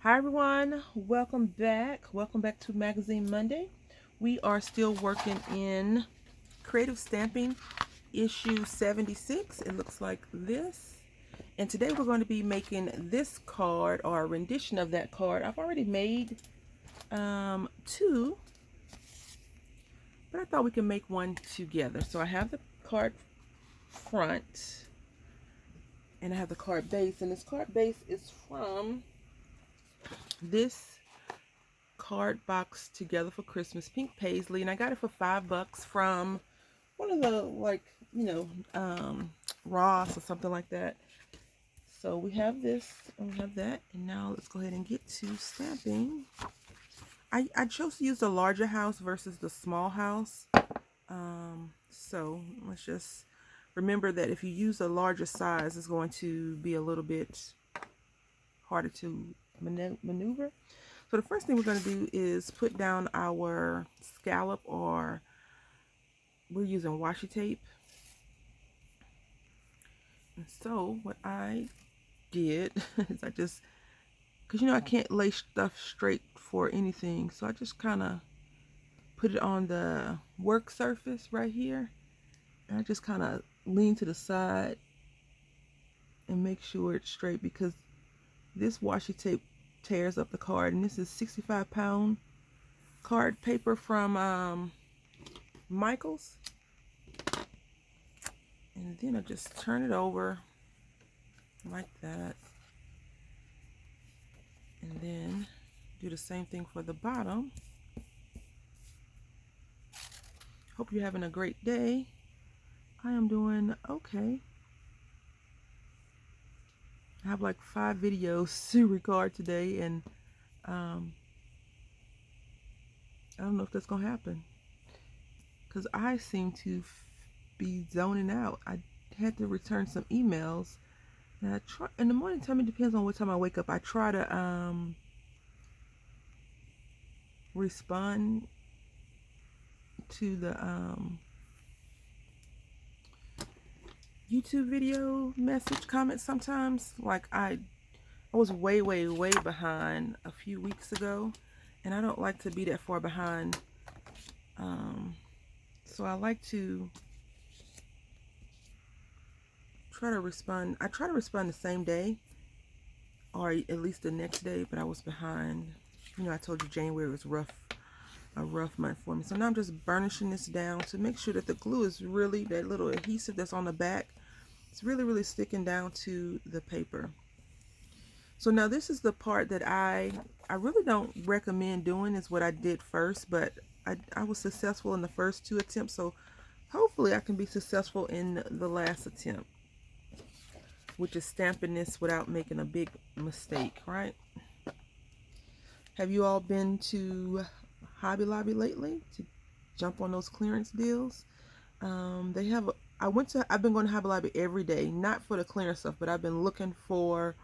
Hi everyone, welcome back. Welcome back to Magazine Monday. We are still working in Creative Stamping issue 76. It looks like this. And today we're going to be making this card, or a rendition of that card. I've already made two, but I thought we could make one together. So I have the card front and I have the card base, and this card base is from this card box Together for Christmas, pink paisley, and I got it for $5 from one of the, Ross or something like that. So we have this and we have that, and now let's go ahead and get to stamping. I chose to use the larger house versus the small house. So let's just remember that if you use a larger size, it's going to be a little bit harder to maneuver. So the first thing we're going to do is put down our scallop, or we're using washi tape. And so what I did is I just, because I can't lay stuff straight for anything, so I just kind of put it on the work surface right here, and I just kind of lean to the side and make sure it's straight, because this washi tape tears up the card, and this is 65-pound card paper from Michael's. And then I just turn it over like that, and then do the same thing for the bottom. Hope you're having a great day. I am doing okay. I have like 5 videos to record today, and I don't know if that's gonna happen, because I seem to be zoning out. I had to return some emails, and I try in the morning time. It depends on what time I wake up. I try to respond to the YouTube video message comments sometimes. Like I was way behind a few weeks ago, and I don't like to be that far behind. So I like to try to respond. I try to respond the same day, or at least the next day, but I was behind. I told you January was a rough month for me. So now I'm just burnishing this down to make sure that the glue is really, that little adhesive that's on the back, it's really sticking down to the paper. So now this is the part that I really don't recommend doing, is what I did first, but I was successful in the first 2 attempts, so hopefully I can be successful in the last attempt, which is stamping this without making a big mistake, right? Have you all been to Hobby Lobby lately to jump on those clearance deals? They have I've been going to Hobby Lobby every day, not for the clearance stuff, but I've been looking for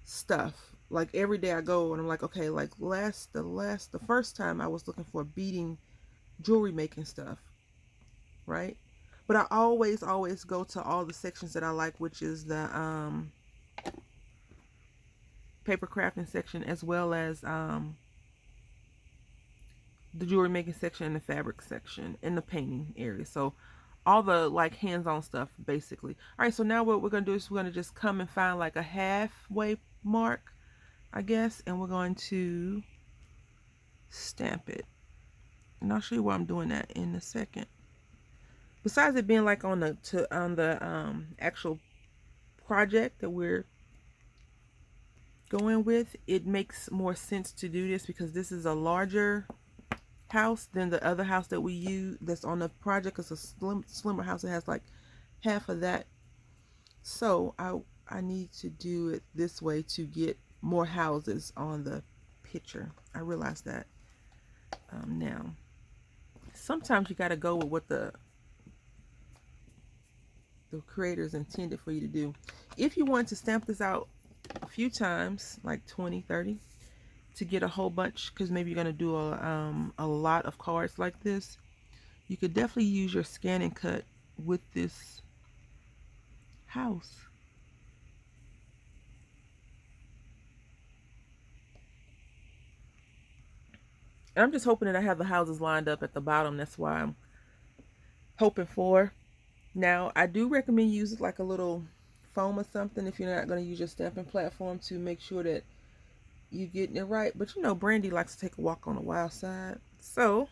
stuff. Like every day I go and I'm like, okay, like the first time I was looking for beading, jewelry making stuff, right? But I always go to all the sections that I like, which is the paper crafting section, as well as the jewelry making section, and the fabric section, and the painting area. So all the like hands-on stuff basically. All right, so now what we're gonna do is we're gonna just come and find like a halfway mark, I guess, and we're going to stamp it. And I'll show you why I'm doing that in a second. Besides it being like on the actual project that we're going with, it makes more sense to do this because this is a larger house than the other house that we use that's on the project. It's a slimmer house that has like half of that. So I need to do it this way to get more houses on the picture. I realize that now. Sometimes you got to go with what the creators intended for you to do. If you want to stamp this out a few times, like 20, 30, to get a whole bunch, because maybe you're going to do a lot of cards like this, you could definitely use your scan and cut with this house. And I'm just hoping that I have the houses lined up at the bottom. That's why I'm hoping for. Now, I do recommend using like a little foam or something if you're not going to use your stamping platform to make sure that you're getting it right. But you know, Brandy likes to take a walk on the wild side. So,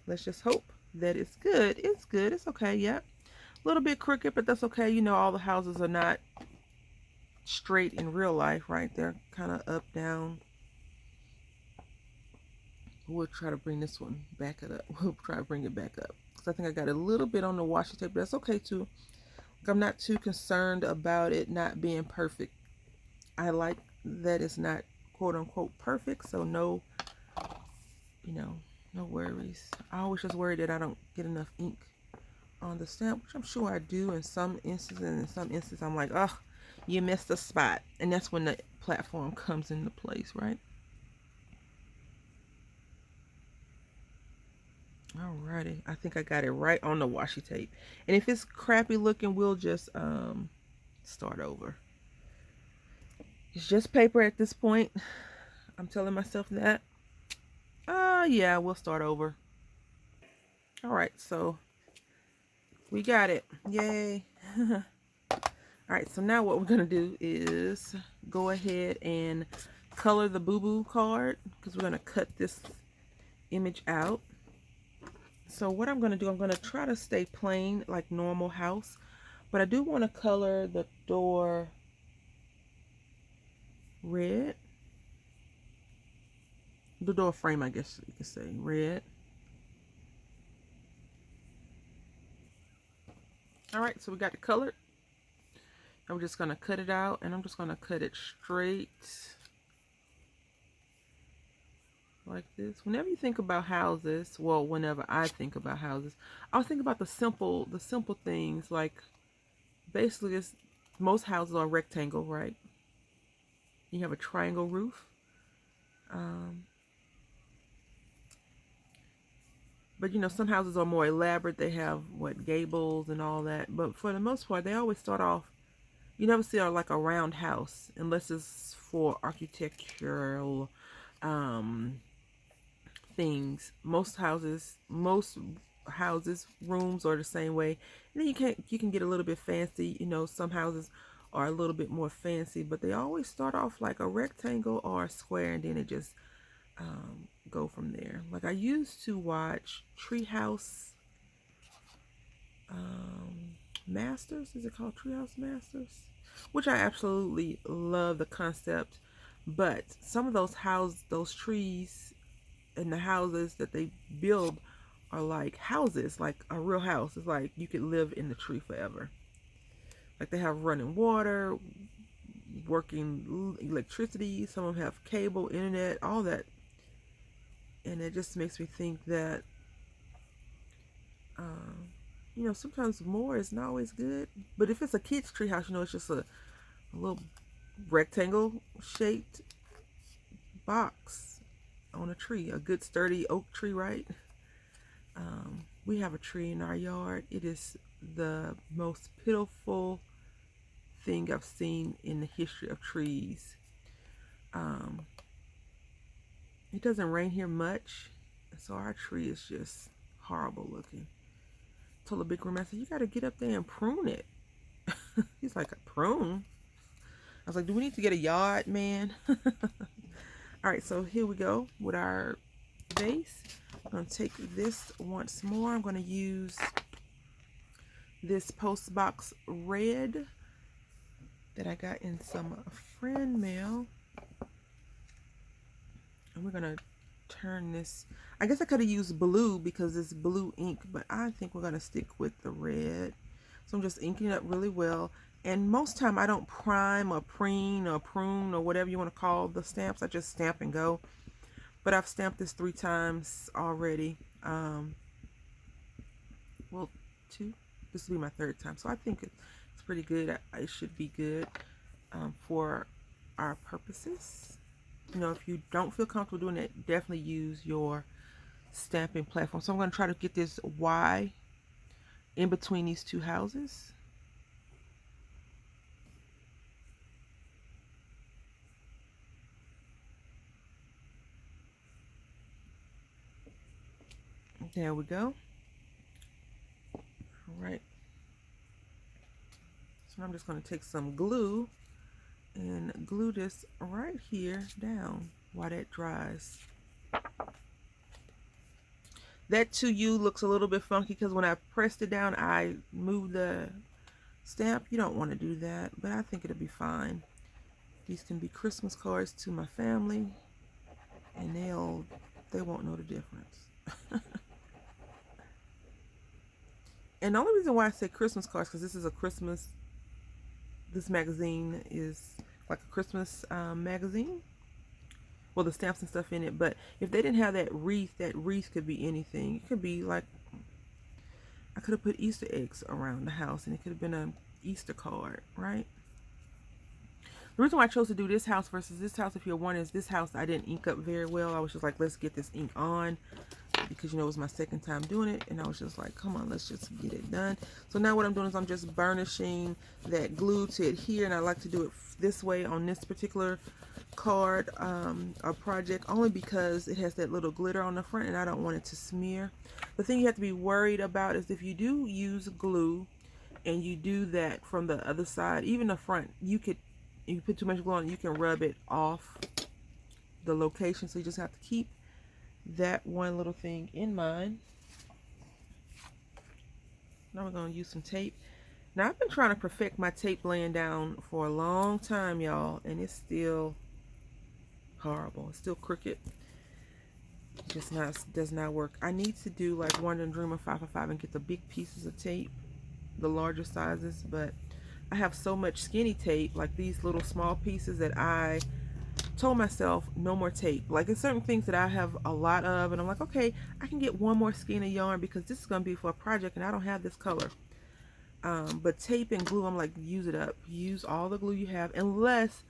let's just hope that it's good. It's good. It's okay. Yep. A little bit crooked, but that's okay. You know, all the houses are not straight in real life, right? They're kind of up, down. We'll try to bring this one back it up. We'll try to bring it back up. Because I think I got a little bit on the washi tape, but that's okay too. I'm not too concerned about it not being perfect. I like that it's not quote unquote perfect, so no, you know, no worries. I always just worry that I don't get enough ink on the stamp, which I'm sure I do in some instances, and in some instances I'm like, oh, you missed a spot. And that's when the platform comes into place, right? Alrighty, I think I got it right on the washi tape. And if it's crappy looking, we'll just start over. It's just paper at this point. I'm telling myself that. Yeah, we'll start over. Alright, so we got it. Yay. Alright, so now what we're going to do is go ahead and color the boo-boo card, because we're going to cut this image out. So what I'm going to do, I'm going to try to stay plain like normal house, but I do want to color the door red. The door frame, I guess you could say, red. Alright, so we got it colored. I'm just going to cut it out, and I'm just going to cut it straight like this. Whenever you think about houses, well, whenever I think about houses, I was thinking about the simple things. Like basically, this most houses are rectangle, right? You have a triangle roof, but you know, some houses are more elaborate. They have what, gables and all that. But for the most part, they always start off. You never see like a round house unless it's for architectural things. Most houses, rooms are the same way. And then you can get a little bit fancy. You know, some houses are a little bit more fancy, but they always start off like a rectangle or a square, and then it just go from there. Like I used to watch Treehouse Masters. Is it called Treehouse Masters? Which I absolutely love the concept, but some of those trees and the houses that they build are like houses, like a real house. It's like you could live in the tree forever. Like they have running water, working electricity. Some of them have cable, internet, all that. And it just makes me think that, you know, sometimes more is not always good. But if it's a kid's tree house, you know, it's just a little rectangle shaped box on a tree, a good sturdy oak tree, right? We have a tree in our yard. It is the most pitiful thing I've seen in the history of trees. It doesn't rain here much, so our tree is just horrible looking. I told the big room, I said, you got to get up there and prune it. He's like, a prune? I was like, do we need to get a yard, man? All right, so here we go with our base. I'm going to take this once more. I'm going to use this Postbox red that I got in some friend mail. And we're going to turn this. I guess I could have used blue because it's blue ink, but I think we're going to stick with the red. So I'm just inking it up really well. And most time I don't prime or preen or prune or whatever you want to call the stamps. I just stamp and go. But I've stamped this 3 times already. Well, 2. This will be my 3rd time. So I think it's pretty good. It should be good for our purposes. You know, if you don't feel comfortable doing it, definitely use your stamping platform. So I'm going to try to get this Y in between these 2 houses. There we go. All right. So I'm just going to take some glue and glue this right here down while that dries. That to you looks a little bit funky because when I pressed it down, I moved the stamp. You don't want to do that, but I think it'll be fine. These can be Christmas cards to my family, and they won't know the difference. And the only reason why I say Christmas cards, because this magazine is like a Christmas magazine. Well, the stamps and stuff in it, but if they didn't have that wreath could be anything. It could be like, I could have put Easter eggs around the house, and it could have been an Easter card, right? The reason why I chose to do this house versus this house, if you're wondering, is this house I didn't ink up very well. I was just like, let's get this ink on, because you know it was my second time doing it, and I was just like, come on, let's just get it done. So now what I'm doing is I'm just burnishing that glue to adhere, and I like to do it this way on this particular card or project, only because it has that little glitter on the front and I don't want it to smear. The thing you have to be worried about is if you do use glue and you do that from the other side, even the front, if you put too much glue on it, you can rub it off the location. So you just have to keep that one little thing in mind. Now we're going to use some tape. Now I've been trying to perfect my tape laying down for a long time, y'all, and it's still horrible. It's still crooked. Just does not work. I need to do like Wonder and Dreamer 5x5 and get the big pieces of tape, the larger sizes, but I have so much skinny tape, like these little small pieces, that I told myself no more tape. Like it's certain things that I have a lot of, and I'm like, okay, I can get one more skein of yarn because this is going to be for a project and I don't have this color. But tape and glue, I'm like, use it up. Use all the glue you have, unless,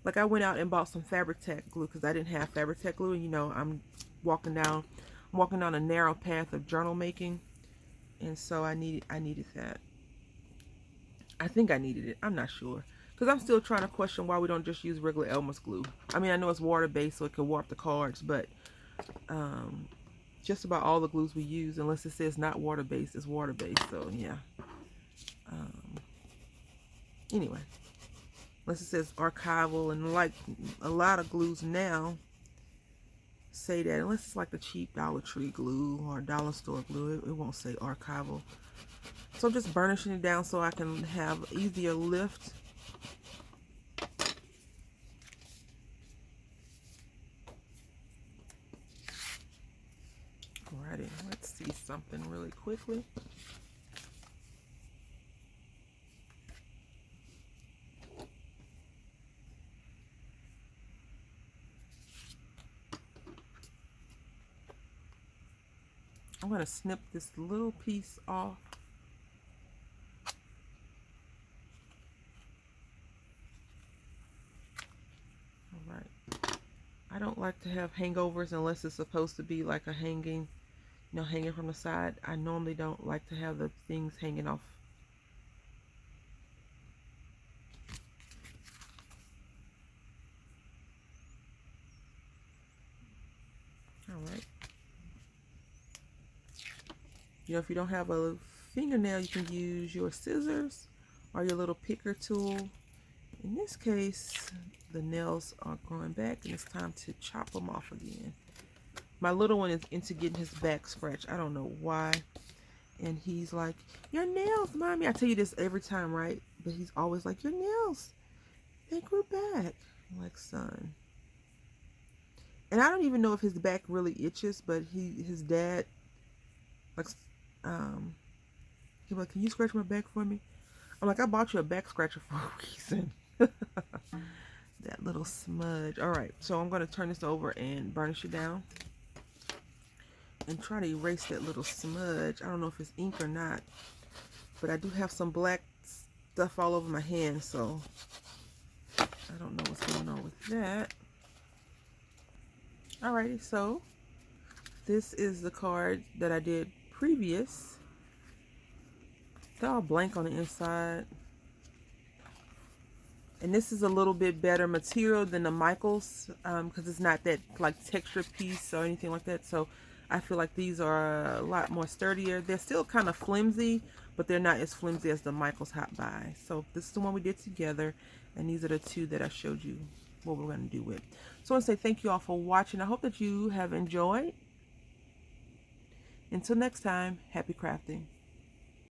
like, I went out and bought some Fabri-Tac glue because I didn't have Fabri-Tac glue, and you know, I'm walking down a narrow path of journal making, and so I needed that. I think I needed it. I'm not sure, because I'm still trying to question why we don't just use regular Elmer's glue. I mean, I know it's water-based, so it can warp the cards, but just about all the glues we use, unless it says not water-based, is water-based. So yeah. Anyway, unless it says archival, and like a lot of glues now say that, unless it's like the cheap Dollar Tree glue or dollar store glue, it won't say archival. So I'm just burnishing it down so I can have easier lift. Alrighty, let's see something really quickly. I'm going to snip this little piece off. Alright. I don't like to have hangovers unless it's supposed to be like a hanging, you know, hanging from the side. I normally don't like to have the things hanging off. Alright. You know, if you don't have a fingernail, you can use your scissors or your little picker tool. In this case, the nails are growing back and it's time to chop them off again. My little one is into getting his back scratched. I don't know why. And he's like, your nails, mommy. I tell you this every time, right? But he's always like, your nails, they grew back. I'm like, son. And I don't even know if his back really itches, but his dad, like, he's like, can you scratch my back for me? I'm like, I bought you a back scratcher for a reason. That little smudge. Alright, so I'm going to turn this over and burnish it down. And try to erase that little smudge. I don't know if it's ink or not. But I do have some black stuff all over my hand, so I don't know what's going on with that. Alrighty, so this is the card that I did previous. They're all blank on the inside. And this is a little bit better material than the Michaels, because it's not that like texture piece or anything like that. So I feel like these are a lot more sturdier. They're still kind of flimsy, but they're not as flimsy as the Michael's Hot Buy. So this is the one we did together, and these are the two that I showed you what we're going to do with. So I want to say thank you all for watching. I hope that you have enjoyed. Until next time, happy crafting.